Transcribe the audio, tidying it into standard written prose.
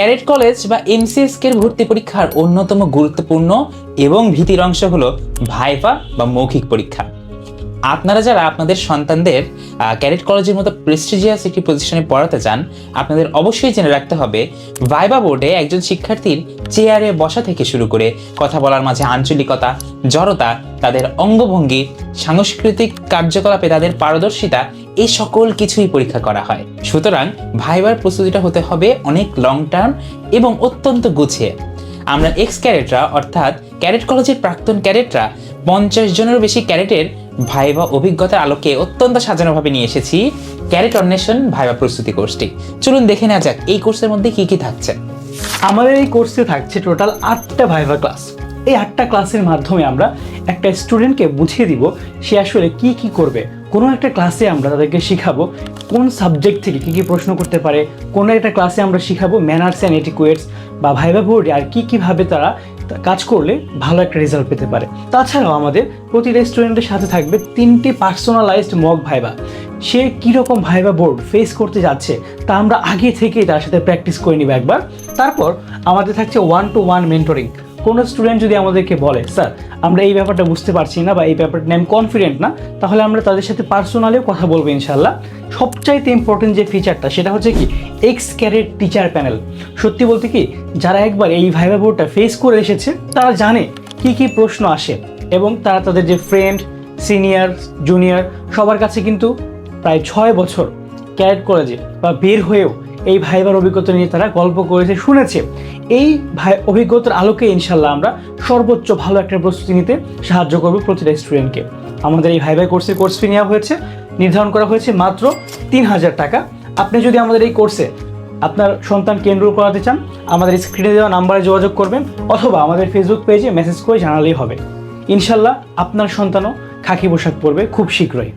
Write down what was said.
Cadet college বা এমসিএসকে এর ভর্তি পরীক্ষার অন্যতম গুরুত্বপূর্ণ এবং ভীতির অংশ হলো ভাইভা বা মৌখিক পরীক্ষা। আপনারা যারা আপনাদের সন্তানদের ক্যাডেট কলেজের মতো প্রেস্টিজিয়াস একটি প্রতিষ্ঠানে পড়াতে চান, আপনাদের অবশ্যই জেনে রাখতে হবে ভাইভা বোর্ডে একজন শিক্ষার্থীর চেয়ারে বসা থেকে শুরু করে কথা বলার মাঝে আঞ্চলিকতা, জড়তা, তাদের অঙ্গভঙ্গি, সাংস্কৃতিক কার্যকলাপে তাদের পারদর্শিতা, এই সকল কিছুই পরীক্ষা করা হয়। সুতরাং ভাইভার প্রস্তুতিটা হতে হবে অনেক লং টার্ম এবং অত্যন্ত গুছিয়ে। আমরা এক্স ক্যাডেটরা অর্থাৎ ক্যাডেট কলেজের প্রাক্তন ক্যাডেটরা 50 জনেরও বেশি ক্যাডেটের ভাইভা অভিজ্ঞতার আলোকে অত্যন্ত সাজানোভাবে নিয়ে এসেছি ক্যাডেট অন্বেষণ ভাইভা প্রস্তুতি কোর্সটি। চলুন দেখে নেওয়া যাক এই কোর্সের মধ্যে কি কি থাকছে। আমাদের এই কোর্সে থাকছে টোটাল 8টা ভাইভা ক্লাস। এই 8টা ক্লাসের মাধ্যমে আমরা একটা স্টুডেন্টকে বুঝিয়ে দিব সে আসলে কি কি করবে। কোনো একটা ক্লাসে আমরা তাদেরকে শিখাবো কোন সাবজেক্ট থেকে কী কী প্রশ্ন করতে পারে, কোনো একটা ক্লাসে আমরা শিখাবো ম্যানার্স অ্যান্ড এটিকুয়েটস বা ভাইভা বোর্ডে আর কীভাবে তারা কাজ করলে ভালো একটা রেজাল্ট পেতে পারে। তাছাড়াও আমাদের প্রতিটা স্টুডেন্টের সাথে থাকবে 3টি পার্সোনালাইজড মক ভাইভা। সে কীরকম ভাইভা বোর্ড ফেস করতে যাচ্ছে তা আমরা আগে থেকেই তার সাথে প্র্যাকটিস করে নিব একবার। তারপর আমাদের থাকছে 1-to-1 মেন্টরিং। কোনো স্টুডেন্ট যদি আমাদেরকে বলে স্যার আমরা এই ব্যাপারটা বুঝতে পারছি না বা এই ব্যাপারটা নিয়ে আমি কনফিডেন্ট না, তাহলে আমরা তাদের সাথে পার্সোনালিও কথা বলবো ইনশাল্লাহ। সবচাইতে ইম্পর্টেন্ট যে ফিচারটা সেটা হচ্ছে কি এক্স ক্যাডেট টিচার প্যানেল। সত্যি বলতে কি যারা একবার এই ভাইভা বোর্ডটা ফেস করে এসেছে তারা জানে কি কি প্রশ্ন আসে এবং তারা তাদের যে ফ্রেন্ড, সিনিয়র, জুনিয়র সবার কাছে কিন্তু প্রায় 6 বছর ক্যাডেট কলেজে বা বের হয়েও এই ভাইবার অভিজ্ঞতা নিয়ে তারা গল্প করেছে, শুনেছে। এই অভিজ্ঞতার আলোকে ইনশাল্লাহ আমরা সর্বোচ্চ ভালো একটা প্রস্তুতি নিতে সাহায্য করব প্রতিটা স্টুডেন্টকে। আমাদের এই ভাইবার কোর্সের কোর্স ফি নেওয়া হয়েছে, নির্ধারণ করা হয়েছে মাত্র 3000 টাকা। আপনি যদি আমাদের এই কোর্সে আপনার সন্তানকে এনরোল করাতে চান, আমাদের স্ক্রিনে দেওয়া নাম্বারে যোগাযোগ করবেন অথবা আমাদের ফেসবুক পেজে মেসেজ করে জানালেই হবে। ইনশাল্লাহ আপনার সন্তানও খাকি পোশাক পরবে খুব শীঘ্রই।